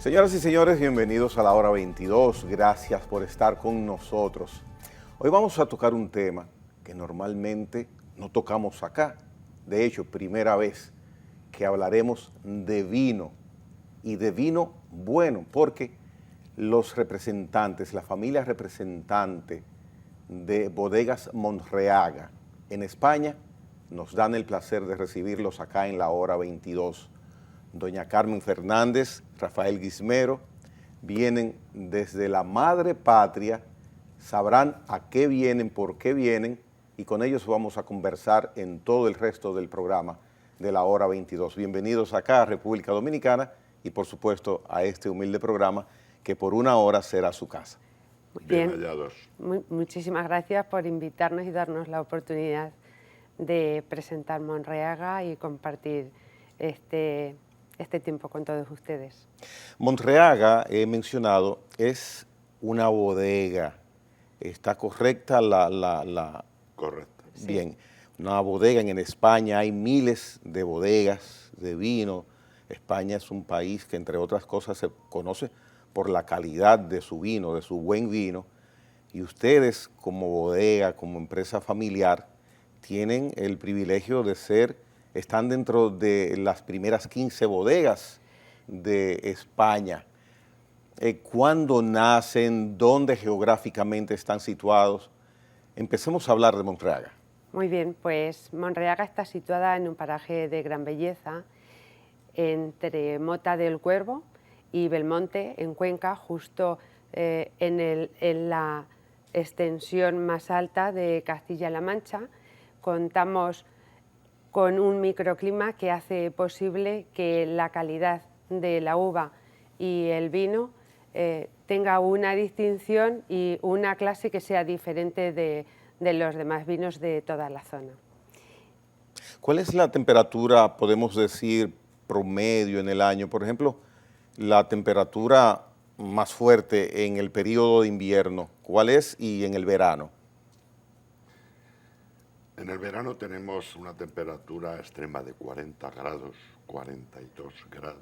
Señoras y señores, bienvenidos a la hora 22. Gracias por estar con nosotros. Hoy vamos a tocar un tema que normalmente no tocamos acá. De hecho, primera vez que hablaremos de vino y de vino bueno, porque los representantes, la familia representante de Bodegas Monreaga en España, nos dan el placer de recibirlos acá en la hora 22. Doña Carmen Fernández, Rafael Guismero, vienen desde la madre patria, sabrán a qué vienen, por qué vienen, y con ellos vamos a conversar en todo el resto del programa de la hora 22. Bienvenidos acá a República Dominicana y por supuesto a este humilde programa que por una hora será su casa. Bien hallados. Muchísimas gracias por invitarnos y darnos la oportunidad de presentar Monreaga y compartir este tiempo con todos ustedes. Monreaga, he mencionado, es una bodega. ¿Está correcta la... Correcto. Sí. Bien, una bodega. En España hay miles de bodegas de vino. España es un país que, entre otras cosas, se conoce por la calidad de su vino, de su buen vino. Y ustedes, como bodega, como empresa familiar, tienen el privilegio de están dentro de las primeras 15 bodegas de España. ¿Cuándo nacen? ¿Dónde geográficamente están situados? Empecemos a hablar de Monreaga. Muy bien, pues Monreaga está situada en un paraje de gran belleza entre Mota del Cuervo y Belmonte, en Cuenca, justo en la extensión más alta de Castilla-La Mancha. Contamos con un microclima que hace posible que la calidad de la uva y el vino tenga una distinción y una clase que sea diferente de los demás vinos de toda la zona. ¿Cuál es la temperatura, podemos decir, promedio en el año? Por ejemplo, la temperatura más fuerte en el periodo de invierno, ¿cuál es? Y en el verano. En el verano tenemos una temperatura extrema de 40 grados, 42 grados.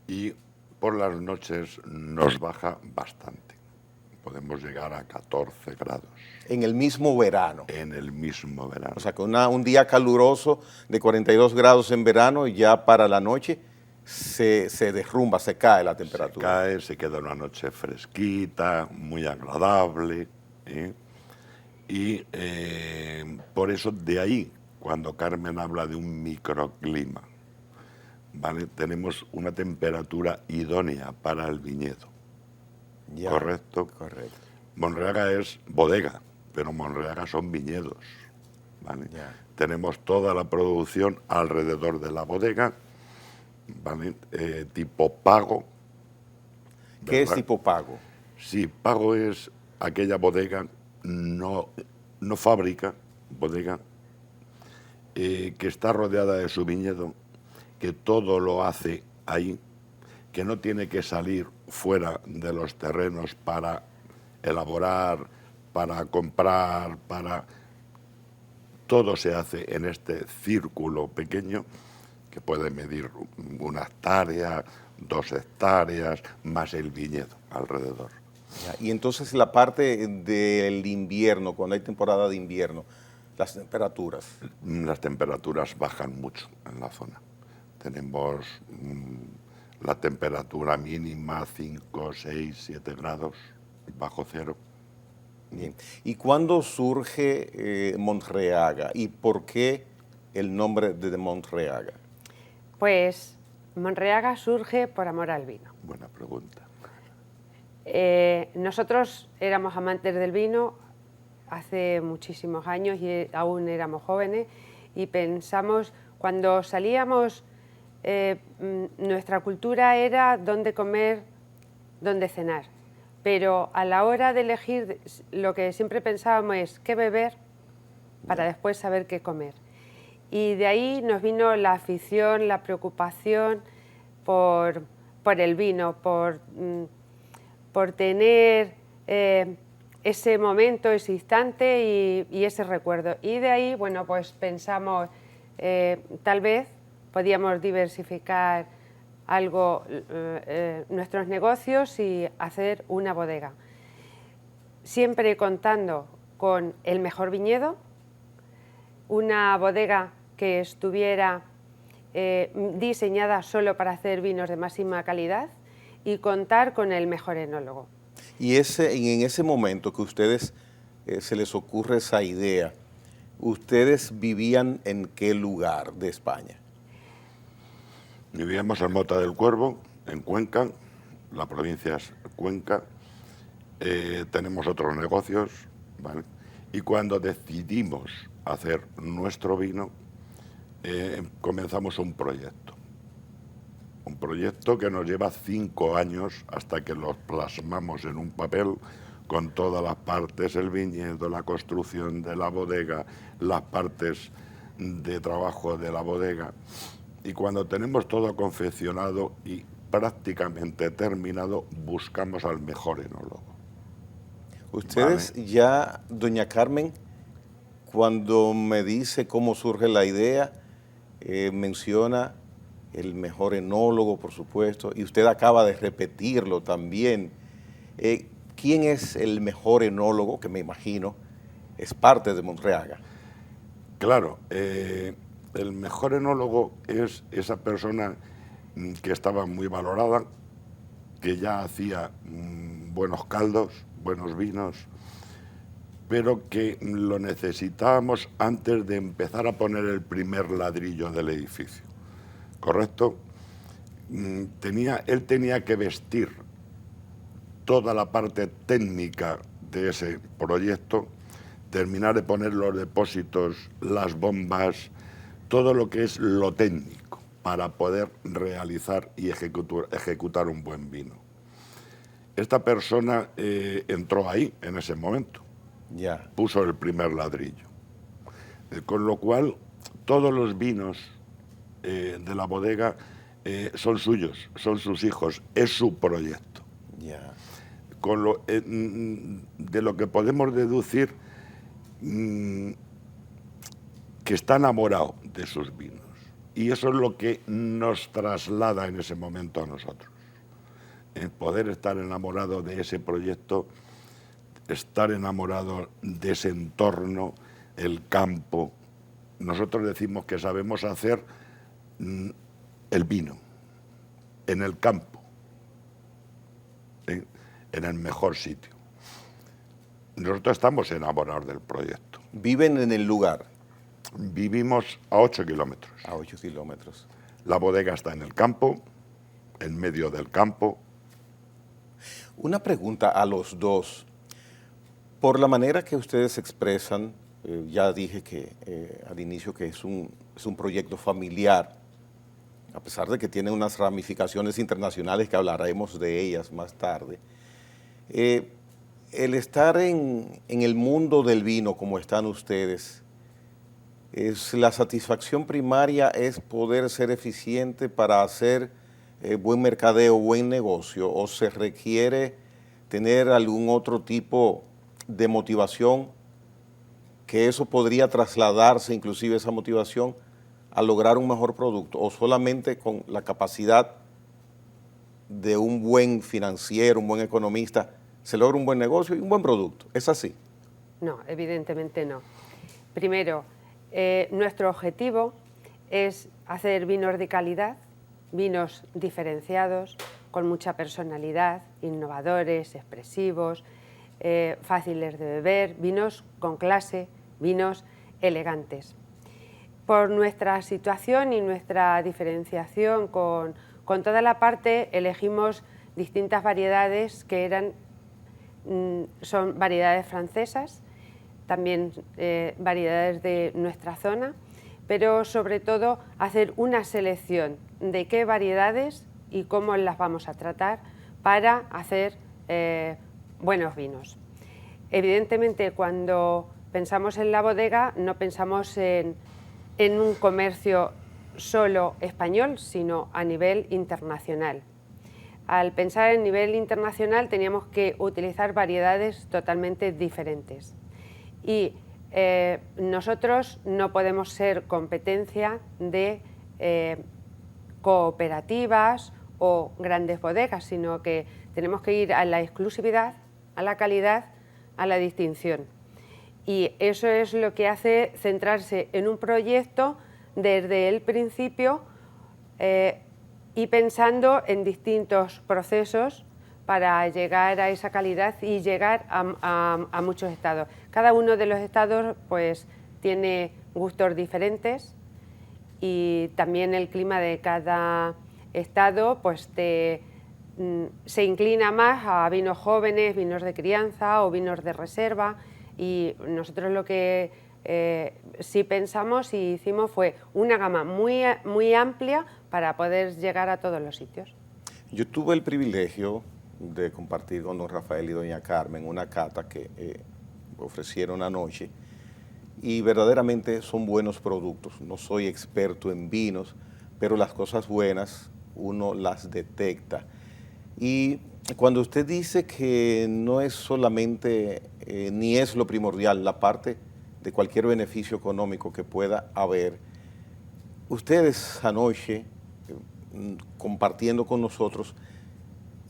Y por las noches nos baja bastante. Podemos llegar a 14 grados. En el mismo verano. En el mismo verano. O sea, que un día caluroso de 42 grados en verano, y ya para la noche se derrumba, se cae la temperatura. Se cae, se queda una noche fresquita, muy agradable. Y por eso de ahí, cuando Carmen habla de un microclima, ¿vale? Tenemos una temperatura idónea para el viñedo. Ya, ¿Correcto? Correcto. Monreaga es bodega, pero Monreaga son viñedos, ¿vale? Ya. Tenemos toda la producción alrededor de la bodega, ¿vale? Tipo pago. ¿Qué es ¿verdad? tipo pago? Sí, pago es aquella bodega, no fábrica, bodega, que está rodeada de su viñedo, que todo lo hace ahí, que no tiene que salir fuera de los terrenos para elaborar, para comprar, todo se hace en este círculo pequeño que puede medir 1 hectárea, 2 hectáreas, más el viñedo alrededor. Ya. Y entonces la parte del invierno, cuando hay temporada de invierno, las temperaturas. Las temperaturas bajan mucho en la zona. Tenemos la temperatura mínima 5, 6, 7 grados bajo cero. Bien. ¿Y cuándo surge Monreaga? ¿Y por qué el nombre de Monreaga? Pues Monreaga surge por amor al vino. Buena pregunta. Nosotros éramos amantes del vino hace muchísimos años y aún éramos jóvenes, y pensamos, cuando salíamos, nuestra cultura era dónde comer, dónde cenar, pero a la hora de elegir, lo que siempre pensábamos es qué beber para después saber qué comer. Y de ahí nos vino la afición, la preocupación por el vino, por tener ese momento, ese instante y ese recuerdo. Y de ahí, bueno, pues pensamos, tal vez podíamos diversificar nuestros negocios y hacer una bodega. Siempre contando con el mejor viñedo, una bodega que estuviera diseñada solo para hacer vinos de máxima calidad y contar con el mejor enólogo. Y en ese momento que ustedes se les ocurre esa idea, ¿ustedes vivían en qué lugar de España? Vivíamos en Mota del Cuervo, en Cuenca, la provincia es Cuenca. Tenemos otros negocios, ¿vale? Y cuando decidimos hacer nuestro vino, comenzamos un proyecto que nos lleva 5 años hasta que lo plasmamos en un papel con todas las partes, el viñedo, la construcción de la bodega, las partes de trabajo de la bodega. Y cuando tenemos todo confeccionado y prácticamente terminado, buscamos al mejor enólogo. Ustedes ya, doña Carmen, cuando me dice cómo surge la idea, menciona el mejor enólogo, por supuesto, y usted acaba de repetirlo también. ¿Quién es el mejor enólogo? Que me imagino es parte de Monreaga. Claro, el mejor enólogo es esa persona que estaba muy valorada, que ya hacía buenos caldos, buenos vinos, pero que lo necesitábamos antes de empezar a poner el primer ladrillo del edificio, ¿correcto? Él tenía que vestir toda la parte técnica de ese proyecto, terminar de poner los depósitos, las bombas, todo lo que es lo técnico para poder realizar y ejecutar un buen vino. Esta persona entró ahí en ese momento, puso el primer ladrillo, con lo cual todos los vinos de la bodega son suyos, son sus hijos, es su proyecto. De lo que podemos deducir que está enamorado de sus vinos, y eso es lo que nos traslada en ese momento a nosotros. El poder estar enamorado de ese proyecto, estar enamorado de ese entorno, el campo. Nosotros decimos que sabemos hacer el vino en el campo, en el mejor sitio. Nosotros estamos enamorados del proyecto. ¿Viven en el lugar? Vivimos a 8 kilómetros. A 8 kilómetros. La bodega está en el campo, en medio del campo. Una pregunta a los dos. Por la manera que ustedes expresan, ya dije que al inicio que es un proyecto familiar, a pesar de que tiene unas ramificaciones internacionales que hablaremos de ellas más tarde. El estar en el mundo del vino como están ustedes, la satisfacción primaria es poder ser eficiente para hacer buen mercadeo, buen negocio, o se requiere tener algún otro tipo de motivación, que eso podría trasladarse, inclusive esa motivación, a lograr un mejor producto, o solamente con la capacidad de un buen financiero, un buen economista, se logra un buen negocio y un buen producto. ¿Es así? No, evidentemente no. Primero, nuestro objetivo es hacer vinos de calidad, vinos diferenciados, con mucha personalidad, innovadores, expresivos, fáciles de beber, vinos con clase, vinos elegantes. Por nuestra situación y nuestra diferenciación con toda la parte, elegimos distintas variedades que son variedades francesas, también variedades de nuestra zona, pero sobre todo hacer una selección de qué variedades y cómo las vamos a tratar para hacer buenos vinos. Evidentemente, cuando pensamos en la bodega, no pensamos en un comercio solo español, sino a nivel internacional. Al pensar en nivel internacional teníamos que utilizar variedades totalmente diferentes. Y nosotros no podemos ser competencia de cooperativas o grandes bodegas, sino que tenemos que ir a la exclusividad, a la calidad, a la distinción. Y eso es lo que hace centrarse en un proyecto desde el principio y pensando en distintos procesos para llegar a esa calidad y llegar a muchos estados. Cada uno de los estados pues tiene gustos diferentes y también el clima de cada estado pues se inclina más a vinos jóvenes, vinos de crianza o vinos de reserva, y nosotros lo que sí pensamos y hicimos fue una gama muy amplia para poder llegar a todos los sitios. Yo tuve el privilegio de compartir con don Rafael y doña Carmen una cata que ofrecieron anoche, y verdaderamente son buenos productos. No soy experto en vinos, pero las cosas buenas uno las detecta. Y cuando usted dice que no es solamente, ni es lo primordial, la parte de cualquier beneficio económico que pueda haber, ustedes anoche, compartiendo con nosotros,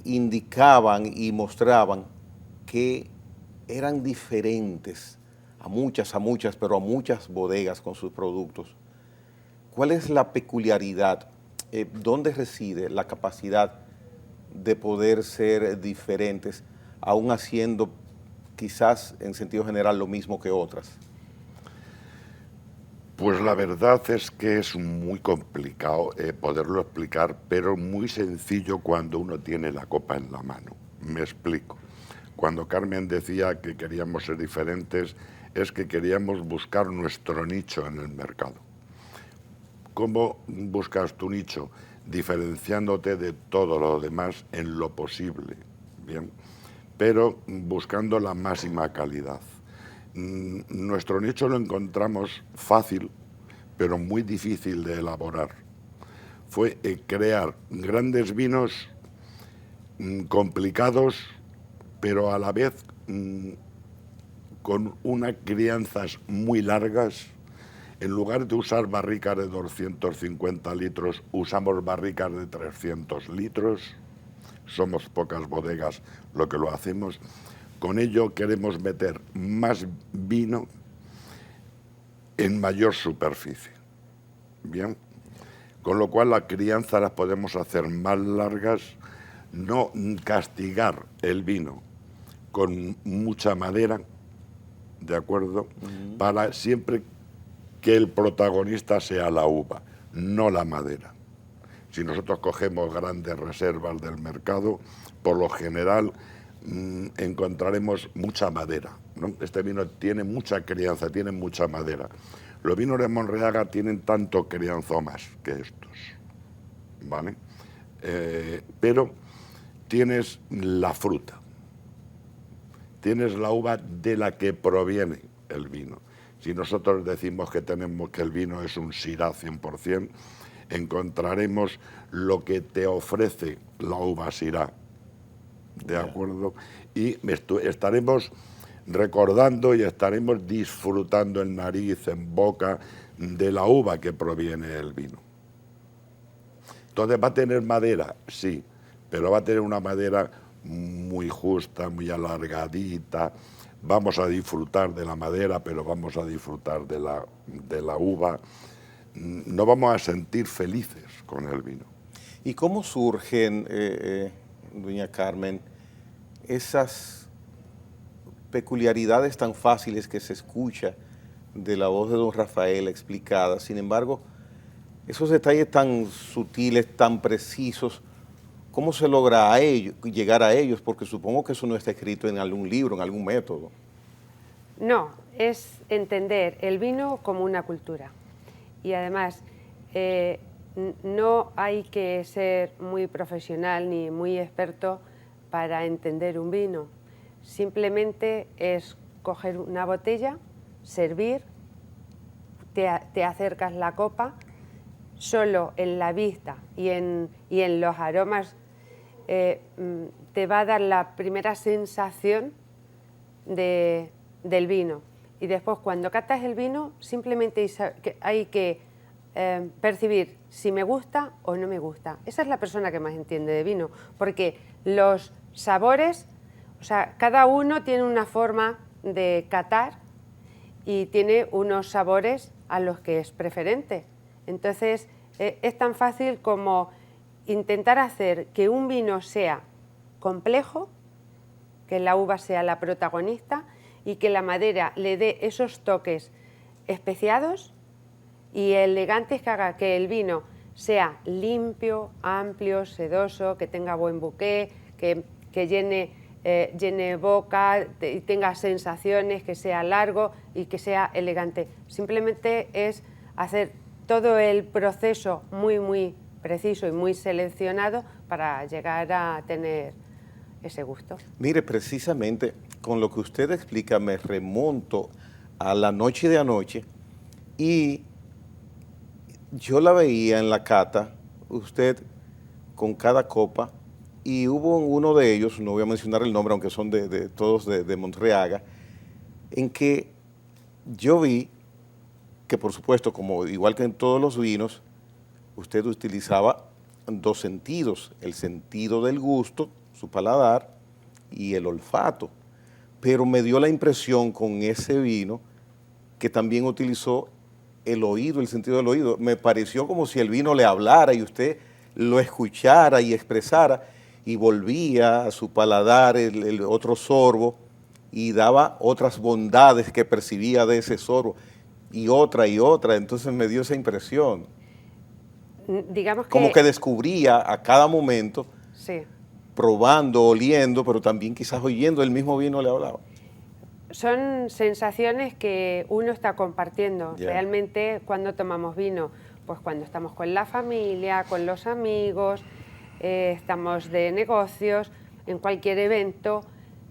indicaban y mostraban que eran diferentes a muchas, pero a muchas bodegas con sus productos. ¿Cuál es la peculiaridad? ¿Dónde reside la capacidad de poder ser diferentes, aún haciendo quizás en sentido general lo mismo que otras? Pues la verdad es que es muy complicado poderlo explicar, pero muy sencillo cuando uno tiene la copa en la mano. Me explico. Cuando Carmen decía que queríamos ser diferentes, es que queríamos buscar nuestro nicho en el mercado. ¿Cómo buscas tu nicho? Diferenciándote de todo lo demás en lo posible, ¿bien? Pero buscando la máxima calidad. Nuestro nicho lo encontramos fácil, pero muy difícil de elaborar. Fue crear grandes vinos complicados, pero a la vez con unas crianzas muy largas. En lugar de usar barricas de 250 litros, usamos barricas de 300 litros. Somos pocas bodegas lo que lo hacemos. Con ello queremos meter más vino en mayor superficie. Bien, con lo cual la crianza las podemos hacer más largas, no castigar el vino con mucha madera, ¿de acuerdo? Para siempre que el protagonista sea la uva, no la madera. Si nosotros cogemos grandes reservas del mercado, por lo general encontraremos mucha madera, ¿no? Este vino tiene mucha crianza, tiene mucha madera. Los vinos de Monreaga tienen tanto crianza o más que estos, ¿vale? Pero tienes la fruta, tienes la uva de la que proviene el vino. Si nosotros decimos que el vino es un Syrah 100%, encontraremos lo que te ofrece la uva Syrah, ¿de acuerdo? Y estaremos recordando y estaremos disfrutando en nariz, en boca, de la uva que proviene del vino. Entonces, ¿va a tener madera? Sí, pero va a tener una madera muy justa, muy alargadita. Vamos a disfrutar de la madera, pero vamos a disfrutar de la uva. Nos vamos a sentir felices con el vino. ¿Y cómo surgen, doña Carmen, esas peculiaridades tan fáciles que se escucha de la voz de don Rafael explicada? Sin embargo, esos detalles tan sutiles, tan precisos, ¿cómo se logra llegar a ellos? Porque supongo que eso no está escrito en algún libro, en algún método. No, es entender el vino como una cultura. Y además, no hay que ser muy profesional ni muy experto para entender un vino. Simplemente es coger una botella, servir, te acercas la copa, solo en la vista y en los aromas te va a dar la primera sensación del vino. Y después, cuando catas el vino, simplemente hay que percibir si me gusta o no me gusta. Esa es la persona que más entiende de vino, porque los sabores, o sea, cada uno tiene una forma de catar y tiene unos sabores a los que es preferente. Entonces, es tan fácil como intentar hacer que un vino sea complejo, que la uva sea la protagonista y que la madera le dé esos toques especiados y elegantes que haga que el vino sea limpio, amplio, sedoso, que tenga buen bouquet, que llene boca y tenga sensaciones, que sea largo y que sea elegante. Simplemente es hacer todo el proceso muy preciso y muy seleccionado para llegar a tener ese gusto. Mire, precisamente con lo que usted explica me remonto a la noche de anoche y yo la veía en la cata, usted con cada copa, y hubo uno de ellos, no voy a mencionar el nombre, aunque son todos de Monreaga, en que yo vi que, por supuesto, como igual que en todos los vinos, usted utilizaba dos sentidos, el sentido del gusto, su paladar, y el olfato. Pero me dio la impresión con ese vino que también utilizó el oído, el sentido del oído. Me pareció como si el vino le hablara y usted lo escuchara y expresara y volvía a su paladar el otro sorbo y daba otras bondades que percibía de ese sorbo y otra, entonces me dio esa impresión. Digamos como que descubría a cada momento, sí, probando, oliendo, pero también quizás oyendo, el mismo vino le hablaba. son sensaciones que uno está compartiendo. Yeah. Realmente, cuando tomamos vino, pues cuando estamos con la familia, con los amigos, estamos de negocios, en cualquier evento,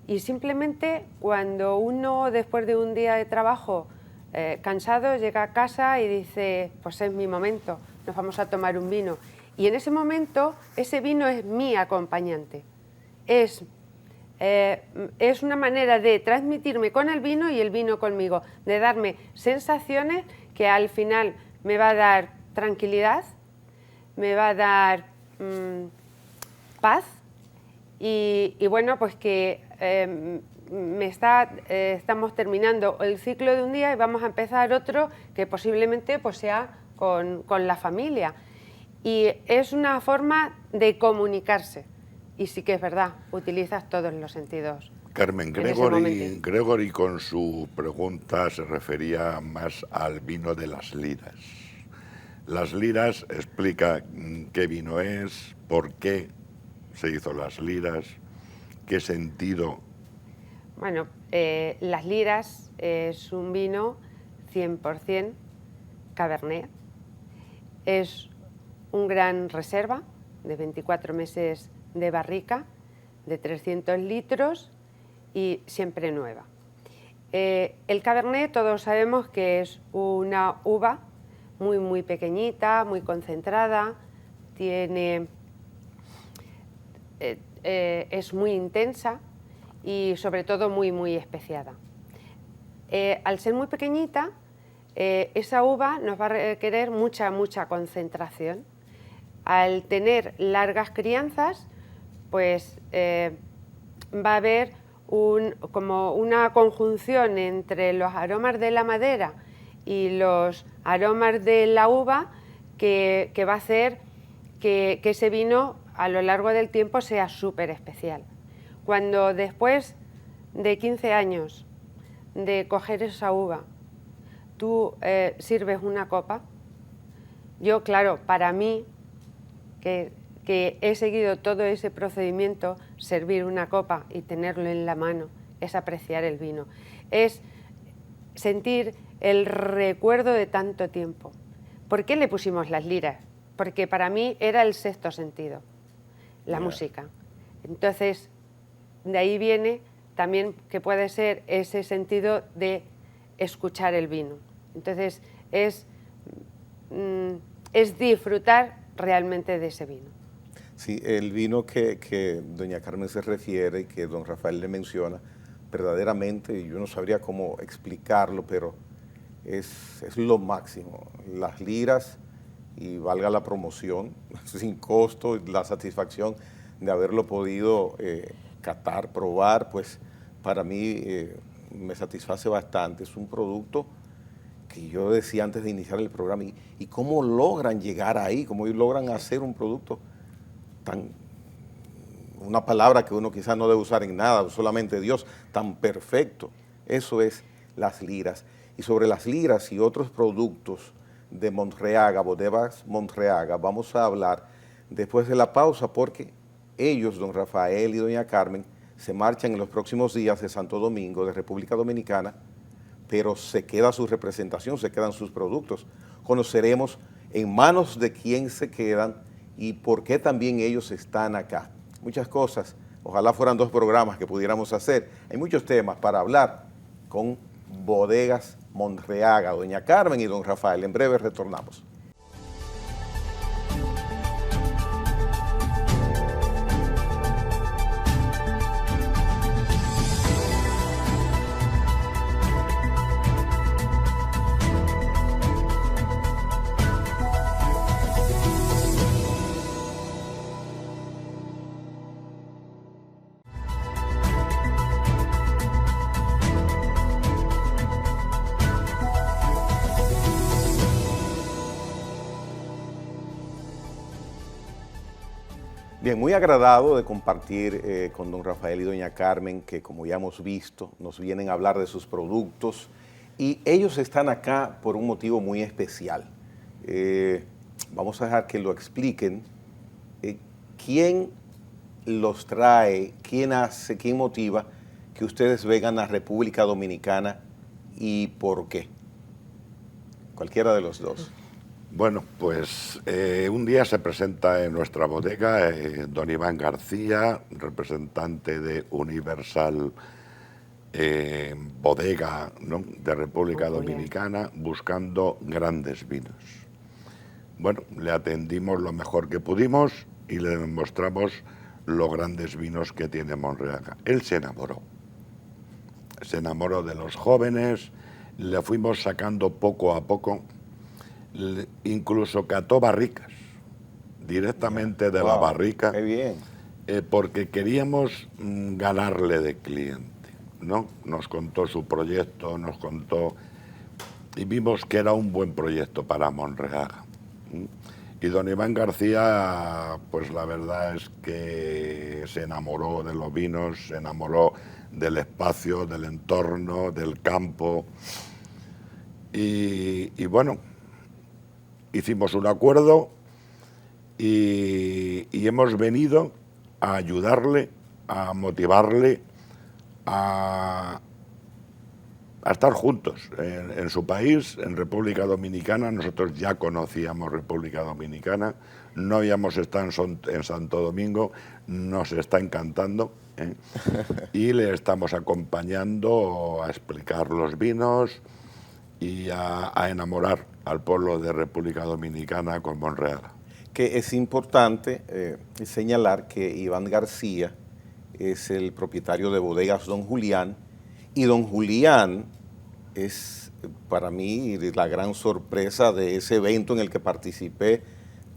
y simplemente cuando uno, después de un día de trabajo cansado, llega a casa y dice, pues es mi momento, nos vamos a tomar un vino. Y en ese momento, ese vino es mi acompañante. Es una manera de transmitirme con el vino y el vino conmigo, de darme sensaciones que al final me va a dar tranquilidad, me va a dar paz y bueno, pues que estamos terminando el ciclo de un día y vamos a empezar otro que posiblemente pues sea con la familia. Y es una forma de comunicarse. Y sí que es verdad, utilizas todos los sentidos. Carmen, Gregory con su pregunta se refería más al vino de las liras. Las liras, explica qué vino es, por qué se hizo las liras, qué sentido. Bueno, las liras es un vino 100% Cabernet. Es un gran reserva de 24 meses de barrica, de 300 litros y siempre nueva. El Cabernet todos sabemos que es una uva muy pequeñita, muy concentrada, es muy intensa y sobre todo muy especiada. Al ser muy pequeñita, esa uva nos va a requerir mucha concentración. Al tener largas crianzas, pues va a haber como una conjunción entre los aromas de la madera y los aromas de la uva que va a hacer que ese vino a lo largo del tiempo sea súper especial. Cuando después de 15 años de coger esa uva, tú sirves una copa, yo, claro, para mí, que he seguido todo ese procedimiento, servir una copa y tenerlo en la mano, es apreciar el vino, es sentir el recuerdo de tanto tiempo. ¿Por qué le pusimos las liras? Porque para mí era el sexto sentido, la música. Entonces, de ahí viene también que puede ser ese sentido de escuchar el vino. Entonces, es disfrutar realmente de ese vino. Sí, el vino que doña Carmen se refiere y que don Rafael le menciona, verdaderamente, yo no sabría cómo explicarlo, pero es lo máximo. Las liras y valga la promoción, sin costo, la satisfacción de haberlo podido catar, probar, pues para mí me satisface bastante. Es un producto que yo decía antes de iniciar el programa, y cómo logran llegar ahí, cómo logran hacer un producto tan, una palabra que uno quizás no debe usar en nada, solamente Dios, tan perfecto. Eso es las liras. Y sobre las liras y otros productos de Monreaga, Bodegas Monreaga, vamos a hablar después de la pausa, porque ellos, don Rafael y doña Carmen, se marchan en los próximos días de Santo Domingo, de República Dominicana, pero se queda su representación, se quedan sus productos. Conoceremos en manos de quién se quedan y por qué también ellos están acá. Muchas cosas, ojalá fueran 2 programas que pudiéramos hacer. Hay muchos temas para hablar con Bodegas Monreaga, doña Carmen y don Rafael. En breve retornamos. Bien, muy agradado de compartir con don Rafael y doña Carmen, que como ya hemos visto, nos vienen a hablar de sus productos, y ellos están acá por un motivo muy especial. Vamos a dejar que lo expliquen. ¿Quién los trae, quién hace, quién motiva que ustedes vengan a República Dominicana y por qué? Cualquiera de los dos. Bueno, pues un día se presenta en nuestra bodega don Iván García, representante de Universal Bodega, ¿no?, de República Dominicana, buscando grandes vinos. Bueno, le atendimos lo mejor que pudimos y le demostramos los grandes vinos que tiene Monreaga. Él se enamoró de los jóvenes, le fuimos sacando poco a poco. Incluso cató barricas directamente de la barrica. Qué bien. Porque queríamos ganarle de cliente, ¿no? Nos contó su proyecto, nos contó, y vimos que era un buen proyecto para Monreaga. Y don Iván García, pues la verdad es que se enamoró de los vinos, se enamoró del espacio, del entorno, del campo, y bueno, hicimos un acuerdo y hemos venido a ayudarle, a motivarle a estar juntos en su país, en República Dominicana. Nosotros ya conocíamos República Dominicana, no habíamos estado en Santo Domingo, nos está encantando, y le estamos acompañando a explicar los vinos y a enamorar al pueblo de República Dominicana con Monreaga. Que es importante señalar que Iván García es el propietario de Bodegas Don Julián, y Don Julián es para mí la gran sorpresa de ese evento en el que participé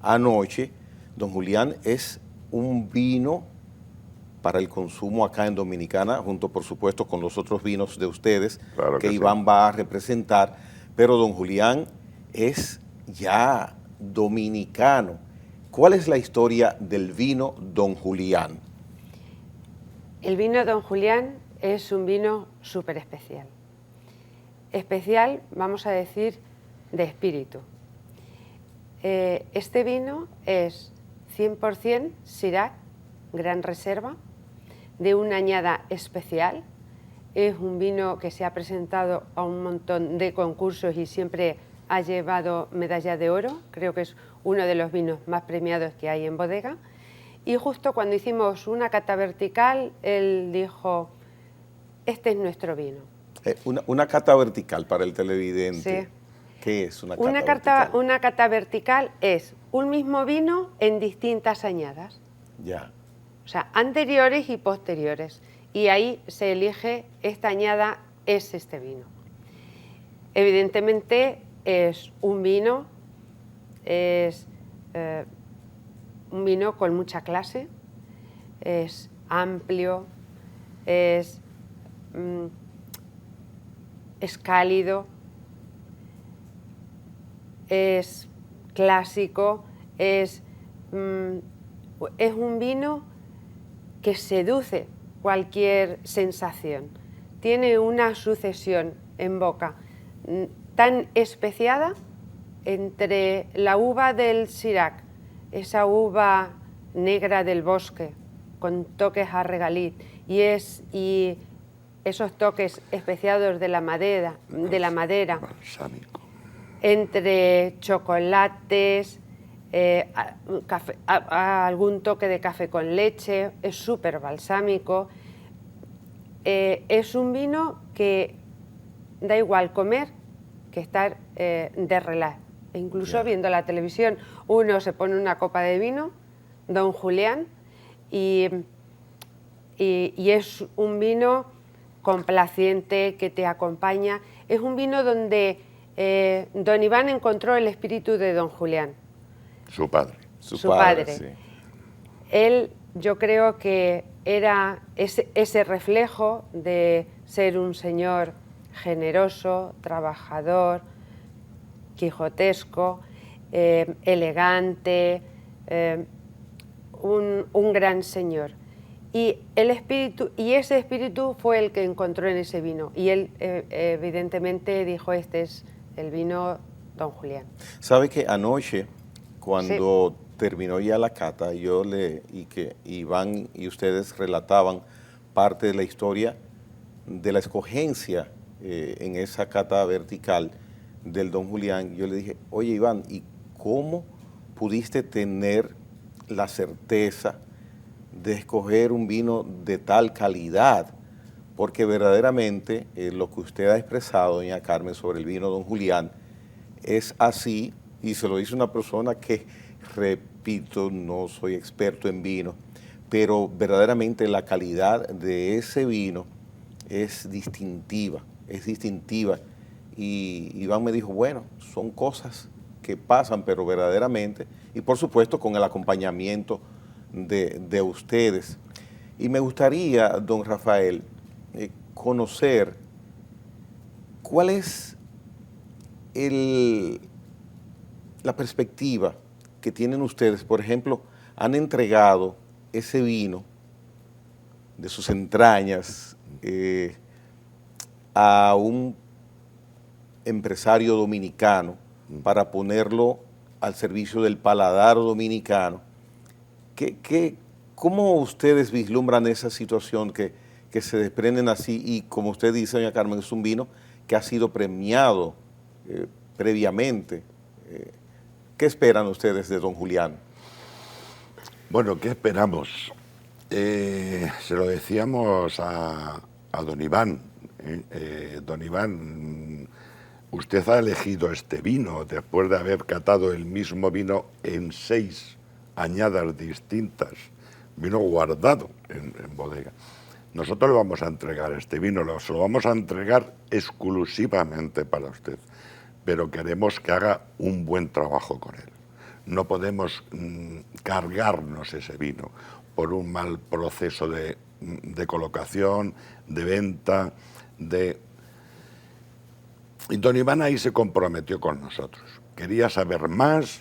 anoche. Don Julián es un vino para el consumo acá en Dominicana, junto por supuesto con los otros vinos de ustedes, claro que Iván sí va a representar, pero Don Julián es ya dominicano. ¿Cuál es la historia del vino Don Julián? El vino Don Julián es un vino súper especial. Especial, vamos a decir, de espíritu. Este vino es 100% Syrah, Gran Reserva, de una añada especial. Es un vino que se ha presentado a un montón de concursos y siempre ha llevado medalla de oro. Creo que es uno de los vinos más premiados que hay en bodega. Y justo cuando hicimos una cata vertical, él dijo, este es nuestro vino. Una cata vertical para el televidente. Sí. ¿Qué es una cata vertical? Una cata vertical es un mismo vino en distintas añadas. Ya. O sea, anteriores y posteriores. Y ahí se elige, esta añada es este vino. Evidentemente es un vino es un vino con mucha clase, es amplio, es cálido, es clásico, es un vino que seduce cualquier sensación. Tiene una sucesión en boca tan especiada entre la uva del Syrah, esa uva negra del bosque, con toques a regaliz, y esos toques especiados de la madera, Balsámico. entre chocolates, algún toque de café con leche, es súper balsámico. Es un vino que da igual comer que estar de relax. E incluso viendo la televisión, uno se pone una copa de vino, Don Julián, y es un vino complaciente que te acompaña. Es un vino donde don Iván encontró el espíritu de Don Julián. Su padre. Su padre. Sí. Él, yo creo que era ese reflejo de ser un señor generoso, trabajador, quijotesco, elegante, un gran señor. Y ese espíritu fue el que encontró en ese vino. Y él evidentemente dijo, este es el vino Don Julián. ¿Sabe que anoche, cuando terminó ya la cata, y que Iván y ustedes relataban parte de la historia de la escogencia en esa cata vertical del Don Julián, yo le dije, oye Iván, ¿y cómo pudiste tener la certeza de escoger un vino de tal calidad? Porque verdaderamente lo que usted ha expresado, doña Carmen, sobre el vino Don Julián, es así, y se lo dice una persona que, repito, no soy experto en vino, pero verdaderamente la calidad de ese vino es distintiva, y Iván me dijo, bueno, son cosas que pasan, pero verdaderamente, y por supuesto con el acompañamiento de ustedes. Y me gustaría, don Rafael, conocer cuál es la perspectiva que tienen ustedes. Por ejemplo, han entregado ese vino de sus entrañas a un empresario dominicano para ponerlo al servicio del paladar dominicano. ¿Cómo ustedes vislumbran esa situación que se desprenden así? Y como usted dice, doña Carmen, es un vino que ha sido premiado previamente. ¿Qué esperan ustedes de Don Julián? Bueno, ¿qué esperamos? Se lo decíamos a don Iván. Don Iván, usted ha elegido este vino después de haber catado el mismo vino en 6 añadas distintas, vino guardado en bodega. Nosotros le vamos a entregar este vino, se lo vamos a entregar exclusivamente para usted, pero queremos que haga un buen trabajo con él. No podemos cargarnos ese vino por un mal proceso de colocación, de venta, Y don Iván ahí se comprometió con nosotros. Quería saber más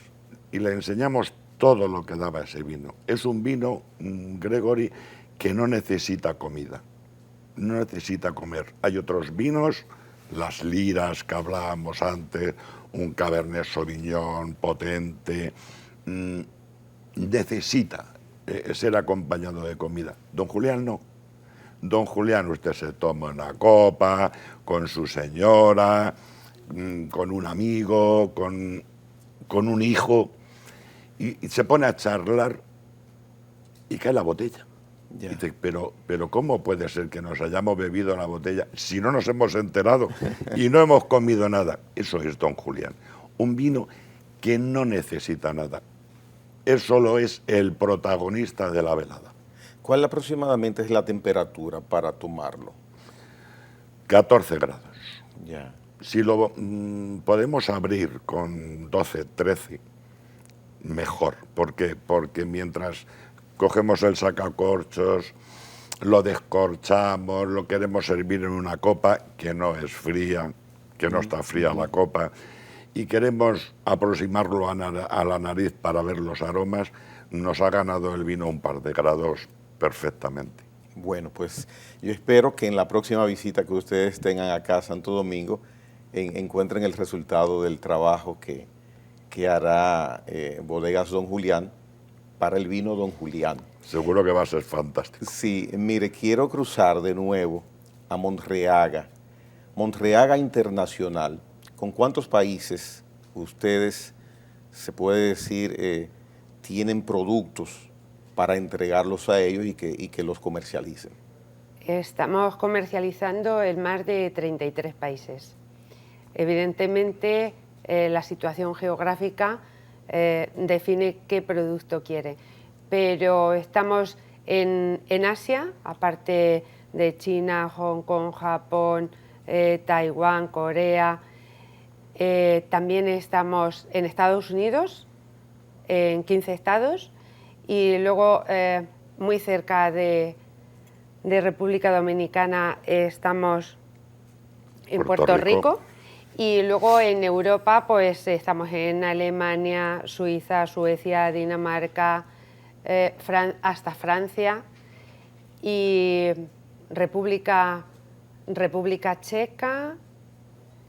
y le enseñamos todo lo que daba ese vino. Es un vino, Gregory, que no necesita comida, no necesita comer. Hay otros vinos, las liras que hablábamos antes, un Cabernet Sauvignon potente, necesita ser acompañado de comida. Don Julián no. Don Julián usted se toma una copa con su señora, con un amigo, con un hijo, y se pone a charlar y cae la botella. Yeah. Y dice, pero ¿cómo puede ser que nos hayamos bebido la botella si no nos hemos enterado y no hemos comido nada? Eso es Don Julián, un vino que no necesita nada. Él solo es el protagonista de la velada. ¿Cuál aproximadamente es la temperatura para tomarlo? 14 grados. Ya. Si lo podemos abrir con 12, 13, mejor. ¿Por qué? Porque mientras cogemos el sacacorchos, lo descorchamos, lo queremos servir en una copa que no es fría, que no está fría la copa, y queremos aproximarlo a la nariz para ver los aromas, nos ha ganado el vino un par de grados perfectamente. Bueno, pues yo espero que en la próxima visita que ustedes tengan acá a Santo Domingo encuentren el resultado del trabajo que hará Bodegas Don Julián para el vino Don Julián. Seguro que va a ser fantástico. Sí, mire, quiero cruzar de nuevo a Monreaga. Monreaga Internacional. ¿Con cuántos países ustedes, se puede decir, tienen productos para entregarlos a ellos y que los comercialicen? Estamos comercializando en más de 33 países. Evidentemente, la situación geográfica define qué producto quiere, pero estamos en Asia, aparte de China, Hong Kong, Japón, Taiwán, Corea. También estamos en Estados Unidos, en 15 estados, y luego muy cerca de República Dominicana estamos en Puerto Rico. Y luego en Europa pues estamos en Alemania, Suiza, Suecia, Dinamarca, hasta Francia y República Checa,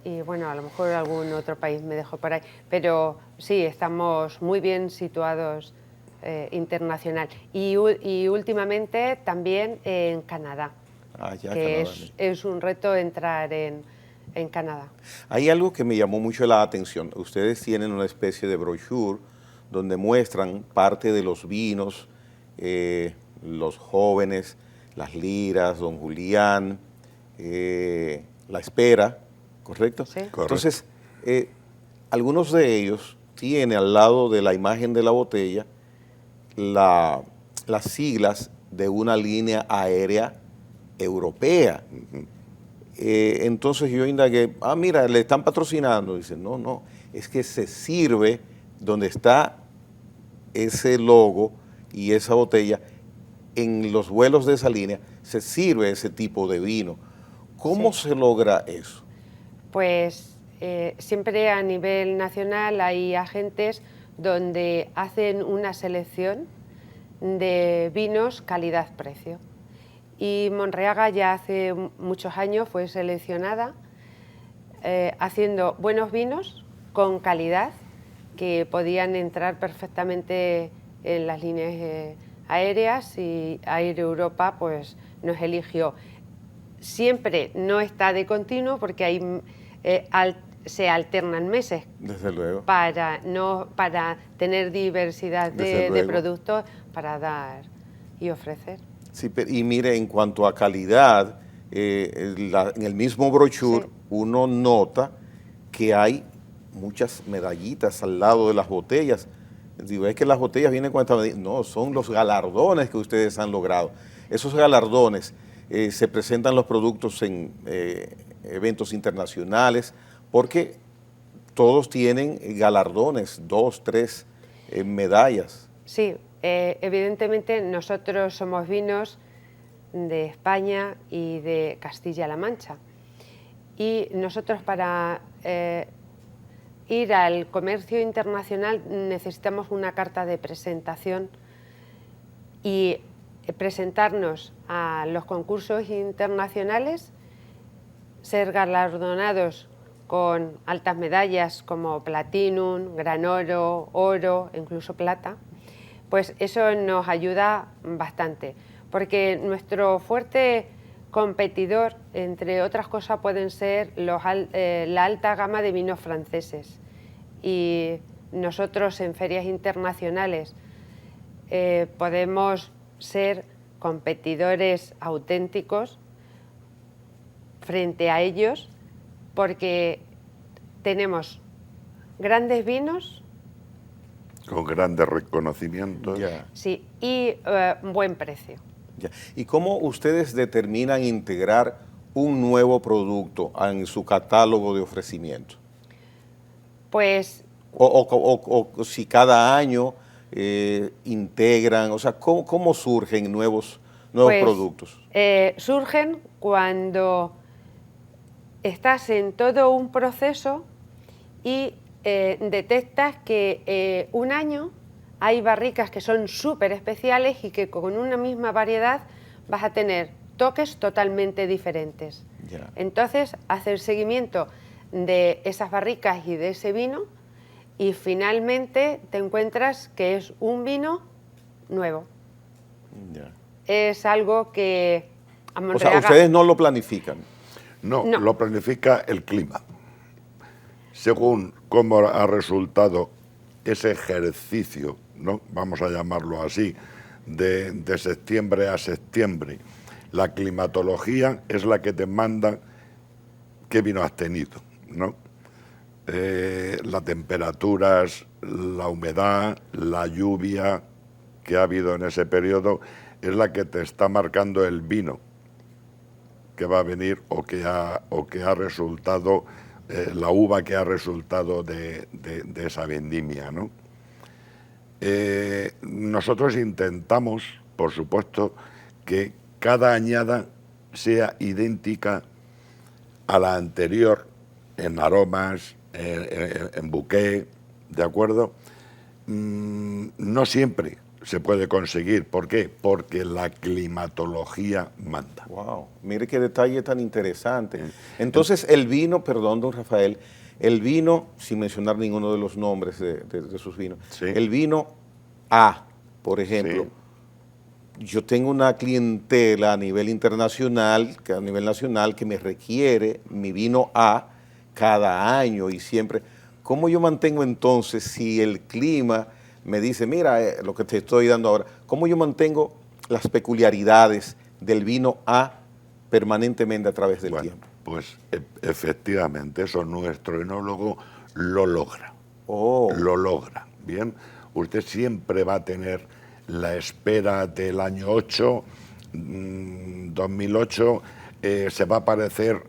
y bueno, a lo mejor algún otro país me dejo por ahí, pero sí, estamos muy bien situados internacional. Y últimamente también en Canadá, que es un reto entrar en Canadá. Hay algo que me llamó mucho la atención. Ustedes tienen una especie de brochure donde muestran parte de los vinos, los jóvenes, las liras, Don Julián, la Espera, ¿correcto? Sí. Correcto. Entonces, algunos de ellos tienen al lado de la imagen de la botella las siglas de una línea aérea europea. Entonces yo indagué, mira, le están patrocinando. Dice, no, es que se sirve donde está ese logo y esa botella, en los vuelos de esa línea, se sirve ese tipo de vino. ¿Cómo se logra eso? Pues siempre a nivel nacional hay agentes donde hacen una selección de vinos calidad-precio. Y Monreaga ya hace muchos años fue seleccionada haciendo buenos vinos con calidad que podían entrar perfectamente en las líneas aéreas, y Air Europa pues nos eligió. Siempre no está de continuo porque hay, se alternan meses. Desde luego. Para tener diversidad de productos para dar y ofrecer. Sí, y mire, en cuanto a calidad, en el mismo brochure, sí, uno nota que hay muchas medallitas al lado de las botellas. Digo, es que las botellas vienen con esta medalla. No, son los galardones que ustedes han logrado. Esos galardones se presentan los productos en eventos internacionales, porque todos tienen galardones, 2, 3 medallas. Sí. Evidentemente nosotros somos vinos de España y de Castilla-La Mancha, y nosotros para ir al comercio internacional necesitamos una carta de presentación y presentarnos a los concursos internacionales, ser galardonados con altas medallas como Platinum, Gran Oro, Oro, incluso Plata. Pues eso nos ayuda bastante, porque nuestro fuerte competidor, entre otras cosas, pueden ser la alta gama de vinos franceses, y nosotros en ferias internacionales podemos ser competidores auténticos frente a ellos, porque tenemos grandes vinos con grandes reconocimientos. Ya. Sí, y buen precio. Ya. ¿Y cómo ustedes determinan integrar un nuevo producto en su catálogo de ofrecimiento? Pues o si cada año integran, o sea, ¿cómo surgen nuevos Pues, productos? Surgen cuando estás en todo un proceso y detectas que un año hay barricas que son súper especiales y que con una misma variedad vas a tener toques totalmente diferentes. Ya. Entonces, hacer seguimiento de esas barricas y de ese vino y finalmente te encuentras que es un vino nuevo. Ya. Es algo que a O sea, Monreaga... ustedes no lo planifican. No, No. lo planifica el clima. Según cómo ha resultado ese ejercicio, ¿no? Vamos a llamarlo así, de septiembre a septiembre, la climatología es la que te manda qué vino has tenido, ¿no? Las temperaturas, la humedad, la lluvia que ha habido en ese periodo es la que te está marcando el vino que va a venir o que ha resultado, la uva que ha resultado de esa vendimia, ¿no? Nosotros intentamos, por supuesto, que cada añada sea idéntica a la anterior en aromas, en bouquet, ¿de acuerdo? No siempre se puede conseguir. ¿Por qué? Porque la climatología manda. Wow, mire qué detalle tan interesante. Entonces, el vino, perdón, don Rafael, el vino, sin mencionar ninguno de los nombres de sus vinos, Sí. el vino A, por ejemplo, yo tengo una clientela a nivel internacional, a nivel nacional, que me requiere mi vino A cada año y siempre. ¿Cómo yo mantengo entonces si el clima me dice, mira, lo que te estoy dando ahora, cómo yo mantengo las peculiaridades del vino A permanentemente a través del tiempo? Pues efectivamente, eso nuestro enólogo lo logra. Oh. Lo logra, ¿bien? Usted siempre va a tener la espera del año 8, 2008, se va a parecer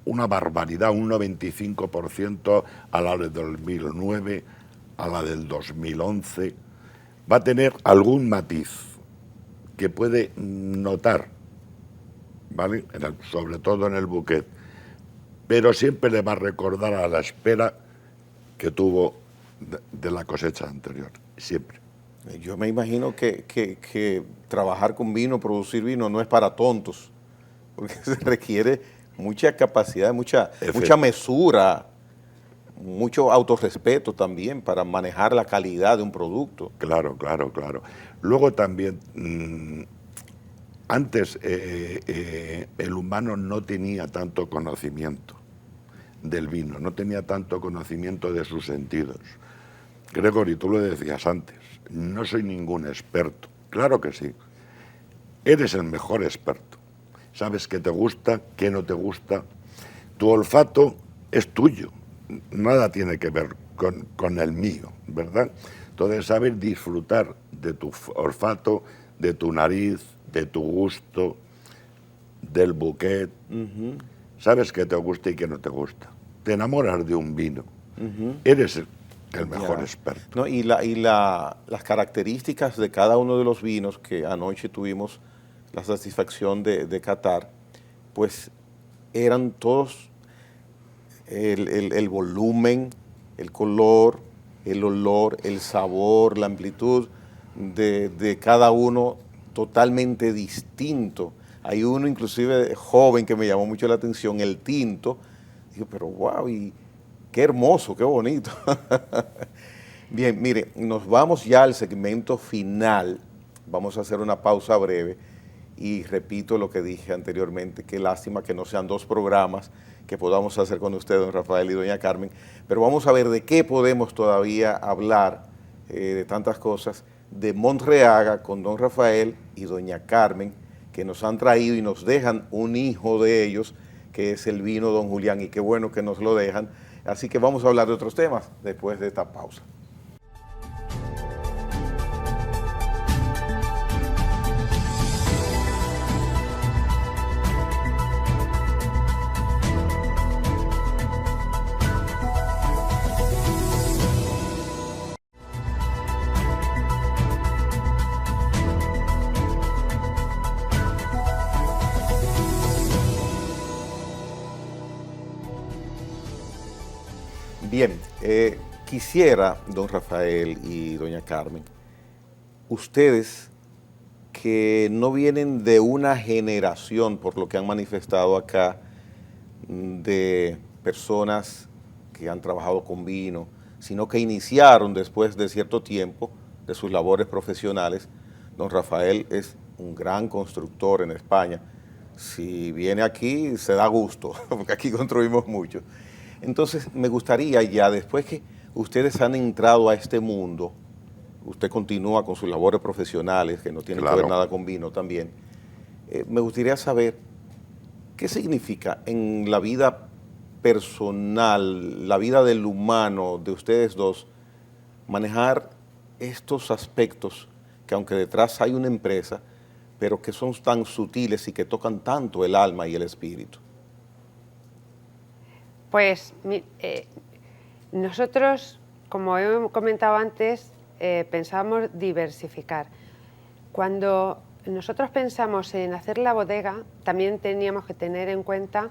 una barbaridad, un 95% a la del 2009, a la del 2011. Va a tener algún matiz que puede notar, ¿vale? Sobre todo en el bouquet, pero siempre le va a recordar a la espera que tuvo de la cosecha anterior, siempre. Yo me imagino que trabajar con vino, producir vino, no es para tontos, porque se requiere mucha capacidad, mucha mesura, mucho autorrespeto también para manejar la calidad de un producto. Claro, claro, claro. Luego también, antes el humano no tenía tanto conocimiento del vino, no tenía tanto conocimiento de sus sentidos. Gregory, tú lo decías antes, no soy ningún experto. Claro que sí. Eres el mejor experto. Sabes qué te gusta, qué no te gusta. Tu olfato es tuyo. Nada tiene que ver con el mío, ¿verdad? Entonces, saber disfrutar de tu olfato, de tu nariz, de tu gusto, del bouquet. Sabes qué te gusta y qué no te gusta. Te enamoras de un vino. Eres el mejor experto. No, y las características de cada uno de los vinos que anoche tuvimos la satisfacción de catar, pues eran todos el volumen, el color, el olor, el sabor, la amplitud de cada uno totalmente distinto. Hay uno inclusive joven que me llamó mucho la atención, el tinto. Digo, pero wow, y qué hermoso, qué bonito. Bien, mire, nos vamos ya al segmento final. Vamos a hacer una pausa breve y repito lo que dije anteriormente. Qué lástima que no sean dos programas que podamos hacer con usted, don Rafael y doña Carmen, pero vamos a ver de qué podemos todavía hablar, de tantas cosas, de Monreaga con don Rafael y doña Carmen, que nos han traído y nos dejan un hijo de ellos, que es el vino don Julián, y qué bueno que nos lo dejan. Así que vamos a hablar de otros temas después de esta pausa. Bien, quisiera, don Rafael y doña Carmen, ustedes que no vienen de una generación, por lo que han manifestado acá, de personas que han trabajado con vino, sino que iniciaron después de cierto tiempo de sus labores profesionales. Don Rafael es un gran constructor en España. Si viene aquí, se da gusto, porque aquí construimos mucho. Entonces, me gustaría ya, después que ustedes han entrado a este mundo, usted continúa con sus labores profesionales, que no tienen que ver nada con vino también, me gustaría saber qué significa en la vida personal, la vida del humano de ustedes dos, manejar estos aspectos que aunque detrás hay una empresa, pero que son tan sutiles y que tocan tanto el alma y el espíritu. Pues nosotros, como he comentado antes, pensamos diversificar. Cuando nosotros pensamos en hacer la bodega, también teníamos que tener en cuenta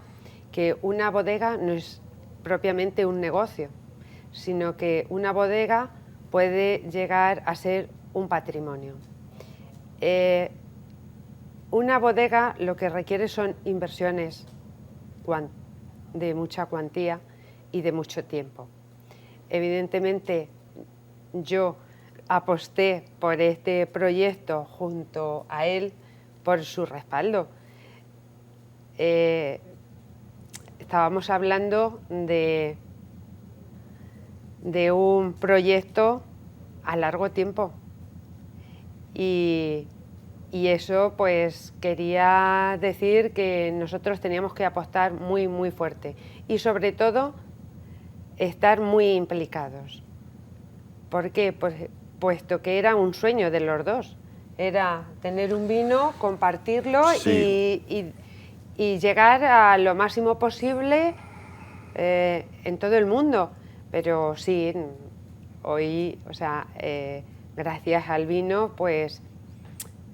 que una bodega no es propiamente un negocio, sino que una bodega puede llegar a ser un patrimonio. Una bodega lo que requiere son inversiones de mucha cuantía y de mucho tiempo. Evidentemente, yo aposté por este proyecto junto a él por su respaldo. Estábamos hablando de un proyecto a largo tiempo y eso pues quería decir que nosotros teníamos que apostar muy muy fuerte y sobre todo estar muy implicados. ¿Por qué? Pues, puesto que era un sueño de los dos, era tener un vino, compartirlo y llegar a lo máximo posible en todo el mundo. Pero sí, hoy, o sea, gracias al vino, pues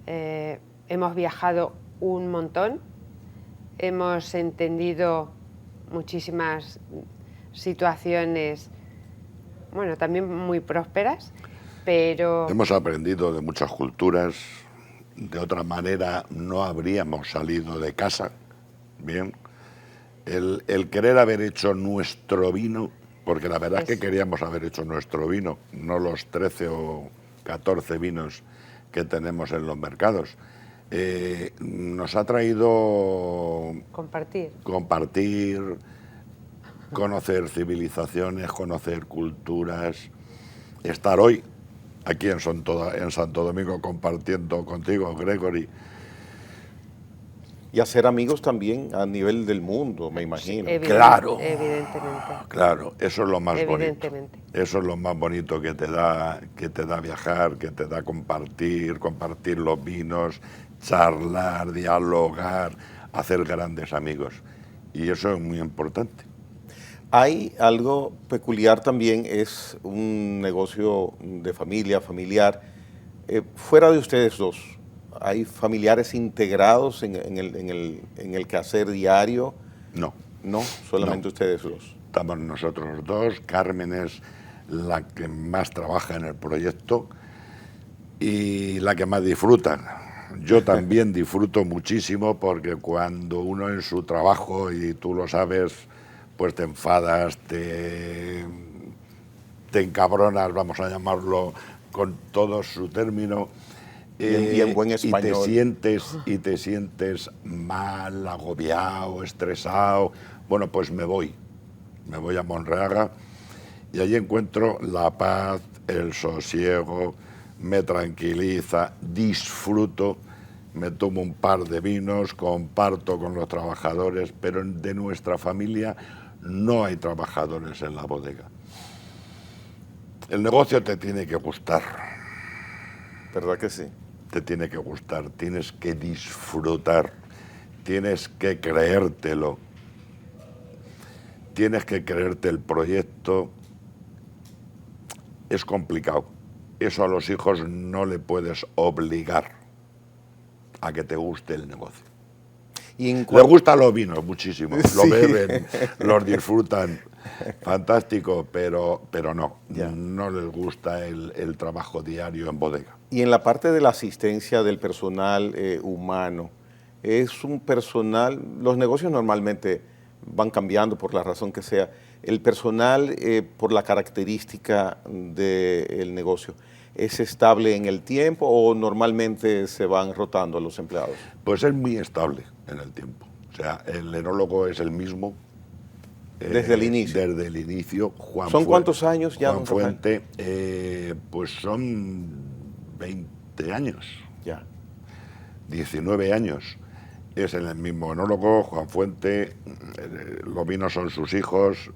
hemos viajado un montón, hemos entendido muchísimas situaciones, bueno, también muy prósperas, pero... Hemos aprendido de muchas culturas, de otra manera no habríamos salido de casa, bien. El querer haber hecho nuestro vino, porque la verdad es que queríamos haber hecho nuestro vino, no los 13 o 14 vinos que tenemos en los mercados. Nos ha traído compartir, conocer civilizaciones, conocer culturas, estar hoy aquí en Santo Domingo compartiendo contigo, Gregory. Y hacer amigos también a nivel del mundo, me imagino. Sí, claro, evidentemente. Claro, eso es lo más bonito. Eso es lo más bonito que te da viajar, que te da compartir los vinos, charlar, dialogar, hacer grandes amigos. Y eso es muy importante. Hay algo peculiar también, es un negocio de familia, familiar. Fuera de ustedes dos, ¿hay familiares integrados en el quehacer diario? No. ¿No? Solamente ustedes dos. Estamos nosotros dos. Carmen es la que más trabaja en el proyecto y la que más disfruta. Yo también disfruto muchísimo porque cuando uno en su trabajo, y tú lo sabes, pues te enfadas, te encabronas, vamos a llamarlo con todo su término, y en buen español. Y te sientes mal, agobiado, estresado. Bueno, pues me voy a Monreaga y allí encuentro la paz, el sosiego, me tranquiliza, disfruto, me tomo un par de vinos, comparto con los trabajadores, pero de nuestra familia no hay trabajadores en la bodega. El negocio te tiene que gustar. ¿Verdad que sí? Te tiene que gustar, tienes que disfrutar, tienes que creértelo, tienes que creerte el proyecto. Es complicado. Eso a los hijos no le puedes obligar a que te guste el negocio. Les gustan los vinos muchísimo, lo beben, los disfrutan, fantástico, pero no, Ya. no les gusta el trabajo diario en bodega. Y en la parte de la asistencia del personal humano, es un personal, los negocios normalmente van cambiando por la razón que sea. El personal, por la característica del negocio, ¿es estable en el tiempo o normalmente se van rotando los empleados? Pues es muy estable en el tiempo. O sea, el enólogo es el mismo. Desde el inicio. Desde el inicio. ¿Son cuántos años ya, Juan don Rafael? Fuente, pues son 20 años, Ya. 19 años. Es el mismo enólogo, Juan Fuente, los vinos son sus hijos.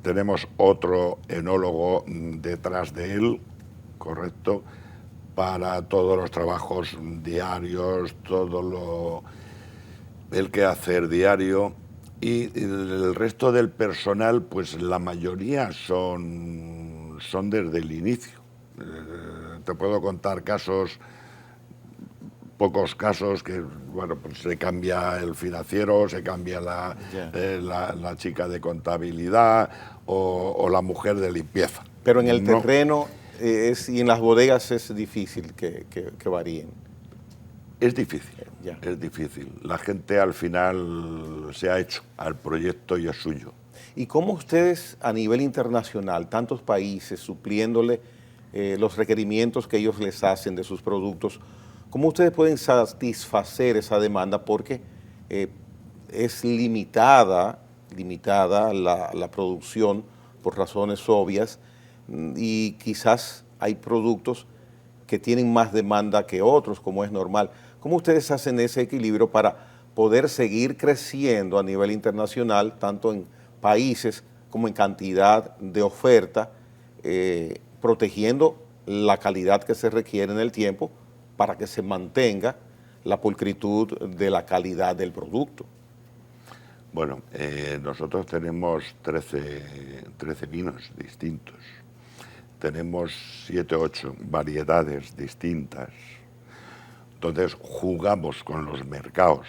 Tenemos otro enólogo detrás de él, correcto, para todos los trabajos diarios, todo el quehacer diario. Y el resto del personal, pues la mayoría son desde el inicio. Te puedo contar casos, pocos casos, que bueno, pues se cambia el financiero, se cambia la chica de contabilidad o la mujer de limpieza. Pero en el No, terreno y en las bodegas es difícil que varíen. es difícil, Ya. es difícil. La gente al final se ha hecho al proyecto y es suyo. ¿Y cómo ustedes a nivel internacional, tantos países supliéndole los requerimientos que ellos les hacen de sus productos, cómo ustedes pueden satisfacer esa demanda? Porque es limitada la producción por razones obvias y quizás hay productos que tienen más demanda que otros, como es normal. ¿Cómo ustedes hacen ese equilibrio para poder seguir creciendo a nivel internacional, tanto en países como en cantidad de oferta, protegiendo la calidad que se requiere en el tiempo para que se mantenga la pulcritud de la calidad del producto? Bueno, nosotros tenemos 13 vinos distintos. Tenemos 7 o 8 variedades distintas. Entonces jugamos con los mercados.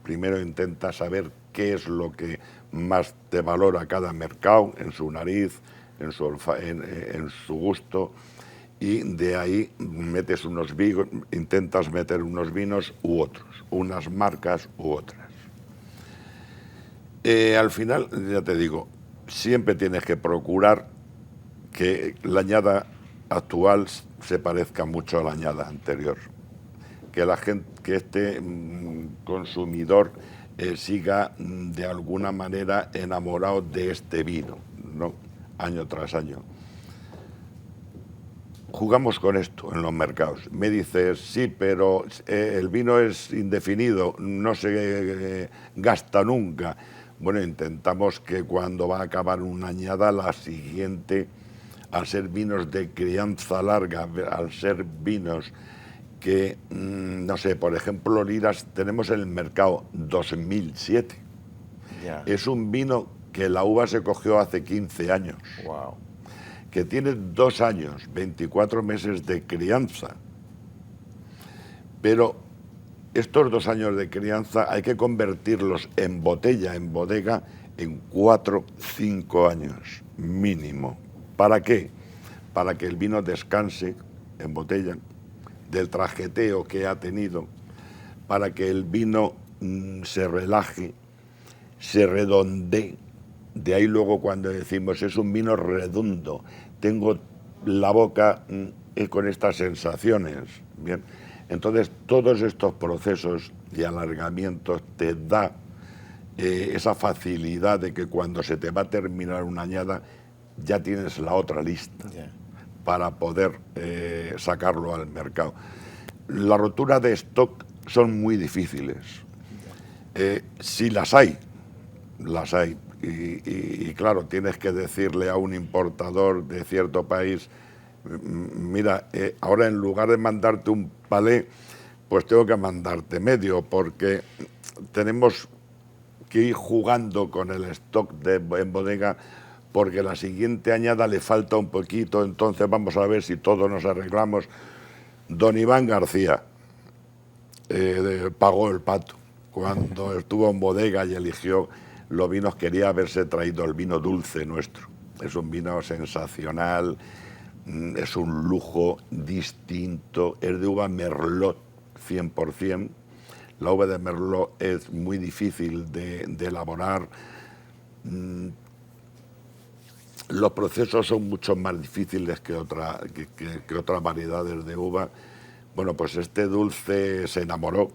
Primero intenta saber qué es lo que más te valora cada mercado en su nariz, en su gusto, y de ahí metes intentas meter unos vinos u otros, unas marcas u otras. Al final, ya te digo, siempre tienes que procurar que la añada actual se parezca mucho a la añada anterior. Que este consumidor siga de alguna manera enamorado de este vino, ¿no? Año tras año. Jugamos con esto en los mercados. Me dices, sí, pero el vino es indefinido, no se gasta nunca. Bueno, intentamos que cuando va a acabar una añada, la siguiente, al ser vinos de crianza larga, al ser vinos que, no sé, por ejemplo, Liras tenemos en el mercado 2007. Ya. Es un vino que la uva se cogió hace 15 años, Wow. que tiene 2 años, 24 meses de crianza. Pero estos 2 años de crianza hay que convertirlos en botella, en bodega, en 4, 5 años mínimo. ¿Para qué? Para que el vino descanse en botella del trajeteo que ha tenido, para que el vino se relaje, se redondee. De ahí luego cuando decimos es un vino redondo, tengo la boca con estas sensaciones. Bien, entonces todos estos procesos de alargamientos te da esa facilidad de que cuando se te va a terminar una añada ya tienes la otra lista. Yeah. Para poder sacarlo al mercado. La rotura de stock son muy difíciles. Si las hay. Y claro, tienes que decirle a un importador de cierto país, mira, ahora en lugar de mandarte un palé, pues tengo que mandarte medio, porque tenemos que ir jugando con el stock en bodega, porque la siguiente añada le falta un poquito, entonces vamos a ver si todos nos arreglamos. Don Iván García pagó el pato cuando estuvo en bodega y eligió los vinos, quería haberse traído el vino dulce nuestro. Es un vino sensacional, es un lujo distinto, es de uva Merlot 100%. La uva de Merlot es muy difícil de elaborar. Los procesos son mucho más difíciles que otras variedades de uva. Bueno, pues este dulce se enamoró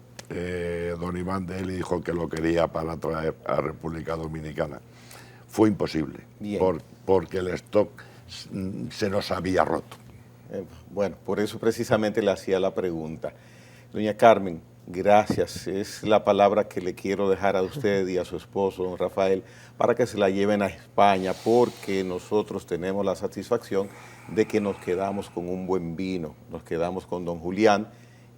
don Iván de él y dijo que lo quería para traer a República Dominicana. Fue imposible, porque el stock se nos había roto. Bueno, por eso precisamente le hacía la pregunta. Doña Carmen, gracias. Es la palabra que le quiero dejar a usted y a su esposo, don Rafael, para que se la lleven a España, porque nosotros tenemos la satisfacción de que nos quedamos con un buen vino. Nos quedamos con don Julián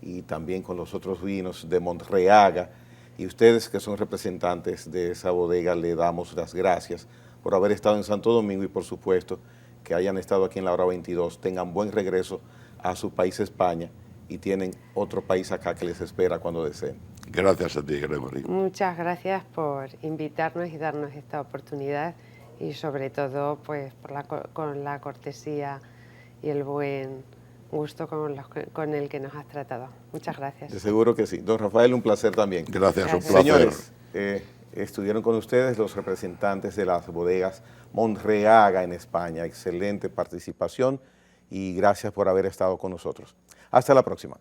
y también con los otros vinos de Monreaga. Y ustedes, que son representantes de esa bodega, le damos las gracias por haber estado en Santo Domingo y, por supuesto, que hayan estado aquí en la hora 22, tengan buen regreso a su país, España, y tienen otro país acá que les espera cuando deseen. Gracias a ti, Gregory. Muchas gracias por invitarnos y darnos esta oportunidad y sobre todo pues con la cortesía y el buen gusto con el que nos has tratado. Muchas gracias. De seguro que sí. Don Rafael, un placer también. Gracias, un placer. Señores, estuvieron con ustedes los representantes de las bodegas Monreaga en España. Excelente participación y gracias por haber estado con nosotros. Hasta la próxima.